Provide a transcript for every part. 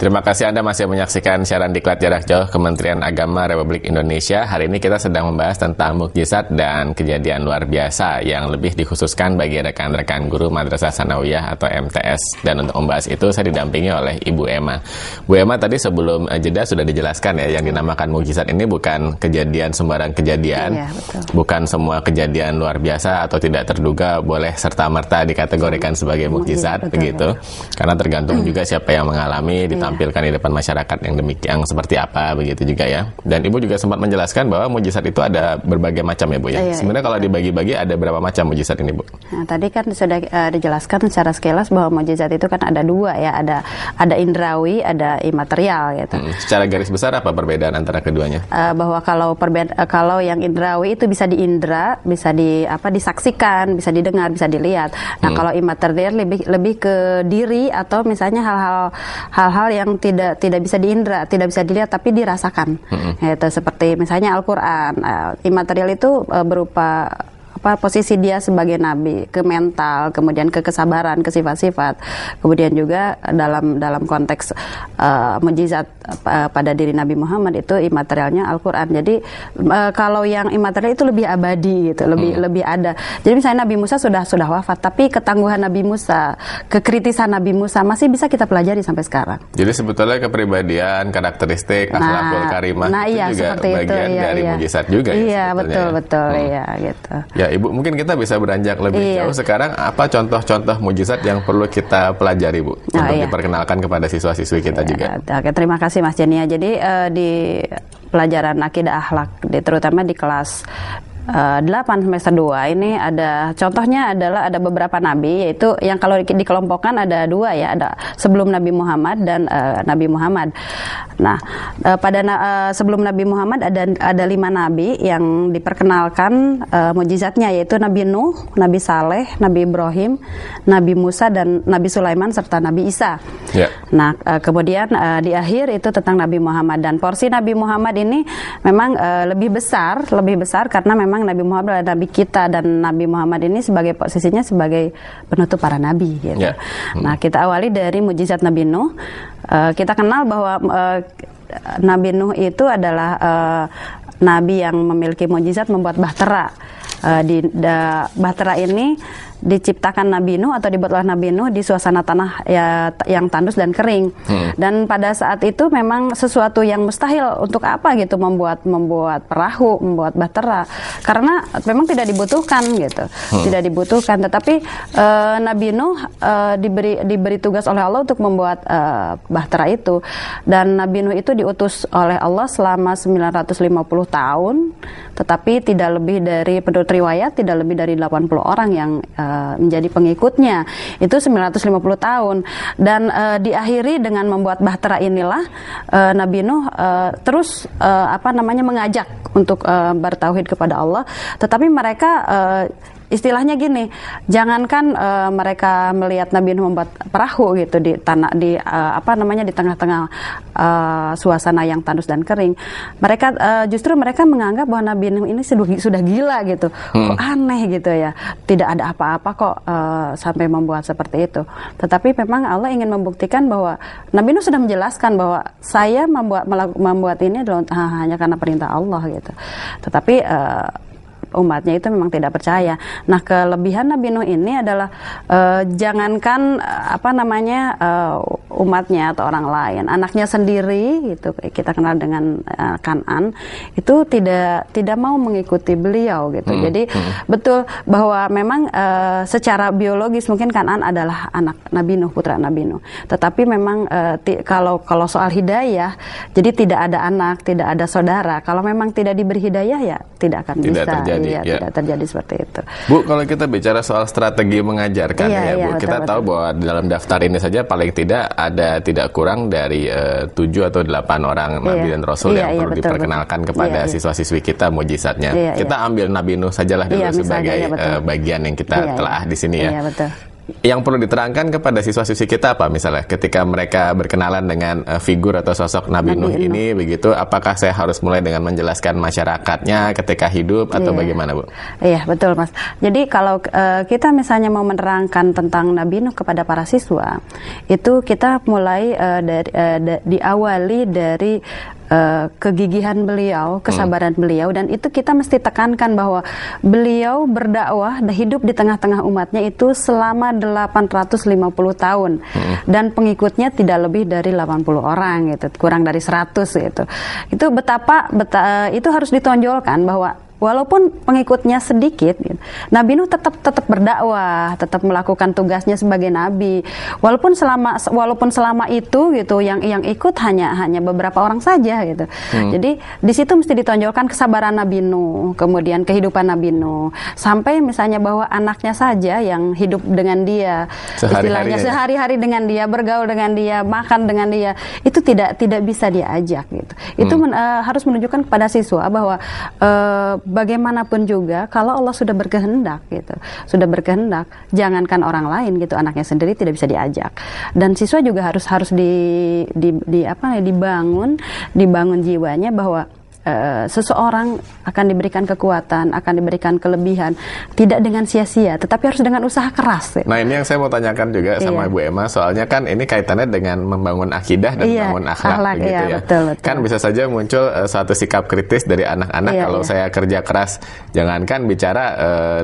Terima kasih Anda masih menyaksikan siaran Diklat Jarak Jauh Kementerian Agama Republik Indonesia. Hari ini kita sedang membahas tentang mukjizat dan kejadian luar biasa yang lebih dikhususkan bagi rekan-rekan guru Madrasah Tsanawiyah atau MTS. Dan untuk membahas itu saya didampingi oleh Ibu Emma. Bu Emma, tadi sebelum jeda sudah dijelaskan ya, yang dinamakan mukjizat ini bukan kejadian sembarang kejadian, bukan semua kejadian luar biasa atau tidak terduga boleh serta-merta dikategorikan sebagai mukjizat, begitu. Karena tergantung juga siapa yang mengalami, ditampilkan di depan masyarakat yang demikian seperti apa, begitu juga ya. Dan Ibu juga sempat menjelaskan bahwa mukjizat itu ada berbagai macam ya Bu ya. Sebenarnya kalau dibagi-bagi ada berapa macam mukjizat ini Bu? Nah, tadi kan sudah dijelaskan secara sekilas bahwa mukjizat itu kan ada dua ya, ada indrawi, ada imaterial gitu. Secara garis besar apa perbedaan antara keduanya? Bahwa kalau yang indrawi itu bisa diindra, bisa disaksikan, bisa didengar, bisa dilihat. Nah, kalau imaterial lebih ke diri atau misalnya hal-hal yang tidak bisa diindra, tidak bisa dilihat tapi dirasakan. Yaitu seperti misalnya Al-Qur'an. Imaterial itu berupa posisi dia sebagai nabi, ke mental, kemudian ke kesabaran, ke sifat-sifat, kemudian juga dalam konteks mukjizat pada diri Nabi Muhammad itu imaterialnya Al-Qur'an. Jadi kalau yang imaterial itu lebih abadi gitu, lebih ada. Jadi misalnya Nabi Musa sudah wafat, tapi ketangguhan Nabi Musa, kekritisan Nabi Musa masih bisa kita pelajari sampai sekarang. Jadi sebetulnya kepribadian, karakteristik, akhlakul karimah itu juga bagian dari mukjizat juga ya. Iya, betul ya gitu. Ya Ibu, mungkin kita bisa beranjak lebih jauh sekarang. Apa contoh-contoh mukjizat yang perlu kita pelajari Bu untuk diperkenalkan kepada siswa-siswi kita juga? Oke, terima kasih Mas Jenia. Jadi di pelajaran akidah akhlak, terutama di kelas 8 semester 2 ini contohnya adalah ada beberapa nabi, yaitu yang kalau dikelompokkan ada dua ya, ada sebelum Nabi Muhammad dan Nabi Muhammad. Nah, sebelum Nabi Muhammad ada 5 nabi yang diperkenalkan mukjizatnya, yaitu Nabi Nuh, Nabi Saleh, Nabi Ibrahim, Nabi Musa dan Nabi Sulaiman serta Nabi Isa. Nah, kemudian di akhir itu tentang Nabi Muhammad, dan porsi Nabi Muhammad ini memang lebih besar karena memang Nabi Muhammad adalah Nabi kita, dan Nabi Muhammad ini posisinya sebagai penutup para Nabi gitu. Nah, kita awali dari mukjizat Nabi Nuh. Kita kenal bahwa Nabi Nuh itu adalah Nabi yang memiliki mukjizat membuat bahtera. Bahtera ini diciptakan Nabi Nuh atau dibuatlah Nabi Nuh di suasana tanah yang tandus dan kering. Dan pada saat itu memang sesuatu yang mustahil, untuk apa gitu membuat perahu, membuat bahtera, karena memang tidak dibutuhkan gitu. Tidak dibutuhkan, tetapi Nabi Nuh diberi tugas oleh Allah untuk membuat bahtera itu. Dan Nabi Nuh itu diutus oleh Allah selama 950 tahun, tetapi tidak lebih dari, menurut riwayat, tidak lebih dari 80 orang yang menjadi pengikutnya. Itu 950 tahun. Dan diakhiri dengan membuat bahtera inilah Nabi Nuh terus mengajak untuk bertauhid kepada Allah. Tetapi mereka istilahnya gini, jangankan mereka melihat Nabi Nuh membuat perahu gitu di tanah, di tengah-tengah suasana yang tandus dan kering. Mereka justru mereka menganggap bahwa Nabi Nuh ini sudah gila gitu. Kok aneh gitu ya. Tidak ada apa-apa kok sampai membuat seperti itu. Tetapi memang Allah ingin membuktikan bahwa Nabi Nuh sudah menjelaskan bahwa saya membuat ini adalah hanya karena perintah Allah gitu. Tetapi umatnya itu memang tidak percaya. Nah, kelebihan Nabi Nuh ini adalah jangankan umatnya atau orang lain, anaknya sendiri gitu, kita kenal dengan Kan'an, itu tidak mau mengikuti beliau gitu. Jadi betul bahwa memang secara biologis mungkin Kan'an adalah anak Nabi Nuh, putra Nabi Nuh. Tetapi memang kalau soal hidayah, jadi tidak ada anak, tidak ada saudara. Kalau memang tidak diberi hidayah ya tidak akan bisa. Tidak terjadi seperti itu. Bu, kalau kita bicara soal strategi mengajarkan Bu, kita tahu bahwa dalam daftar ini saja paling tidak kurang dari 7 atau 8 orang Nabi dan Rasul yang perlu diperkenalkan kepada siswa-siswi kita mukjizatnya. Kita ambil Nabi Nuh sajalah dulu sebagai bagian yang kita telah di sini ya. yang perlu diterangkan kepada siswa-siswi kita apa misalnya ketika mereka berkenalan dengan figur atau sosok Nabi Nuh ini begitu, apakah saya harus mulai dengan menjelaskan masyarakatnya ketika hidup atau bagaimana, Bu? Iya, betul, Mas. Jadi kalau kita misalnya mau menerangkan tentang Nabi Nuh kepada para siswa, itu kita mulai diawali dari kegigihan beliau, kesabaran beliau, dan itu kita mesti tekankan bahwa beliau berdakwah dan hidup di tengah-tengah umatnya itu selama 850 tahun dan pengikutnya tidak lebih dari 80 orang gitu, kurang dari 100 gitu. Itu betapa itu harus ditonjolkan bahwa walaupun pengikutnya sedikit, gitu, Nabi Nuh tetap berdakwah, tetap melakukan tugasnya sebagai nabi. Walaupun selama itu gitu, yang ikut hanya beberapa orang saja gitu. Jadi di situ mesti ditonjolkan kesabaran Nabi Nuh, kemudian kehidupan Nabi Nuh, sampai misalnya bahwa anaknya saja yang hidup dengan dia, istilahnya sehari-hari dengan dia, bergaul dengan dia, makan dengan dia, itu tidak bisa diajak gitu. Itu harus menunjukkan kepada siswa bahwa bagaimanapun juga kalau Allah sudah berkehendak gitu, jangankan orang lain gitu, anaknya sendiri tidak bisa diajak. Dan siswa juga harus dibangun jiwanya bahwa seseorang akan diberikan kekuatan, akan diberikan kelebihan, tidak dengan sia-sia, tetapi harus dengan usaha keras. Nah, ini yang saya mau tanyakan juga sama Ibu Emma, soalnya kan ini kaitannya dengan membangun akidah dan membangun akhlak begitu ya. Betul. Kan bisa saja muncul suatu sikap kritis dari anak-anak kalau saya kerja keras, jangankan bicara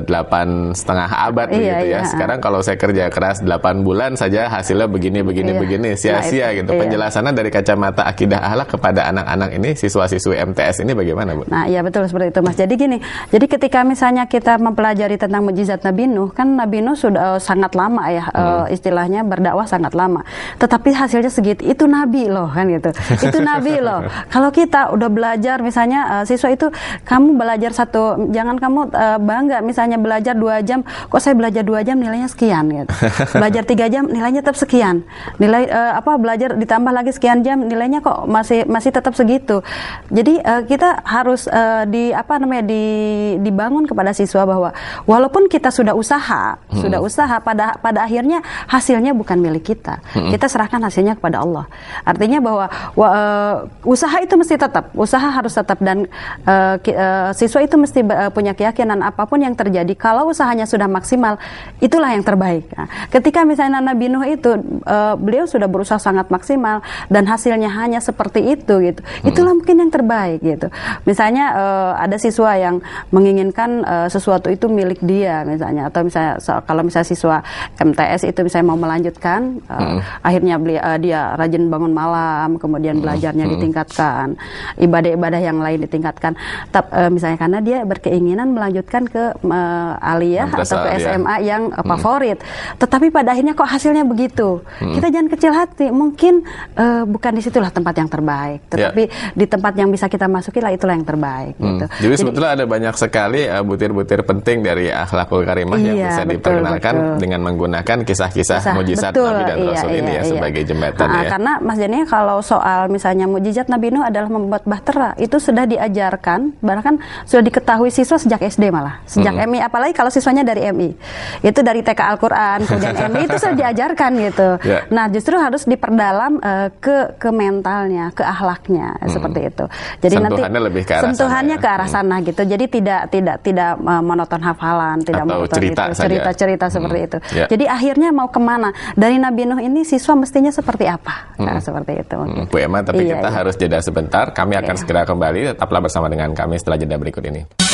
8,5 abad begitu ya. Sekarang kalau saya kerja keras 8 bulan saja hasilnya begini, sia-sia gitu. Penjelasannya dari kacamata akidah akhlak kepada anak-anak ini, siswa-siswi MTS ini bagaimana, Bu? Nah, iya betul seperti itu, Mas. Jadi gini, ketika misalnya kita mempelajari tentang mukjizat Nabi Nuh, kan Nabi Nuh sudah sangat lama ya, istilahnya berdakwah sangat lama. Tetapi hasilnya segitu, itu Nabi loh kan gitu. Itu Nabi loh. Kalau kita udah belajar misalnya siswa itu, kamu belajar jangan kamu bangga misalnya belajar 2 jam, kok saya belajar 2 jam nilainya sekian gitu. Belajar 3 jam nilainya tetap sekian. Nilai belajar ditambah lagi sekian jam nilainya kok masih tetap segitu. Jadi kita harus dibangun kepada siswa bahwa walaupun kita sudah usaha pada akhirnya hasilnya bukan milik kita. Kita serahkan hasilnya kepada Allah. Artinya bahwa usaha itu harus tetap dan siswa itu mesti punya keyakinan apapun yang terjadi, kalau usahanya sudah maksimal, itulah yang terbaik. Nah, ketika misalnya Nabi Nuh itu beliau sudah berusaha sangat maksimal dan hasilnya hanya seperti itu gitu. Itulah mungkin yang terbaik gitu. Misalnya ada siswa yang menginginkan sesuatu itu milik dia misalnya, atau misalnya kalau misalnya siswa MTS itu misalnya mau melanjutkan, akhirnya dia rajin bangun malam, kemudian belajarnya ditingkatkan, ibadah-ibadah yang lain ditingkatkan, misalnya karena dia berkeinginan melanjutkan ke aliyah atau ke SMA yang favorit, tetapi pada akhirnya kok hasilnya begitu. Kita jangan kecil hati, mungkin bukan disitulah tempat yang terbaik, tetapi di tempat yang bisa kita masuki lah, itulah yang terbaik gitu. Jadi sebetulnya ada banyak sekali butir-butir penting dari akhlakul karimah yang bisa diperkenalkan dengan menggunakan kisah-kisah mukjizat Nabi dan Rasul ini sebagai jembatan ya. Karena Mas Jani, kalau soal misalnya mukjizat Nabi Nuh adalah membuat bahtera, itu sudah diajarkan, bahkan sudah diketahui siswa sejak SD malah, sejak MI, apalagi kalau siswanya dari MI. Itu dari TK Al-Quran, kemudian MI itu sudah diajarkan gitu. Nah, justru harus diperdalam ke mentalnya, ke akhlaknya, seperti itu. Jadi sentuhannya nanti lebih ke arah sentuhannya ke arah sana gitu. Jadi tidak monoton hafalan, tidak monoton cerita seperti itu. Jadi akhirnya mau kemana? Dari Nabi Nuh ini siswa mestinya seperti apa? Nah, seperti itu. Bu Emma, tapi kita harus jeda sebentar. Kami akan segera kembali. Tetaplah bersama dengan kami setelah jeda berikut ini.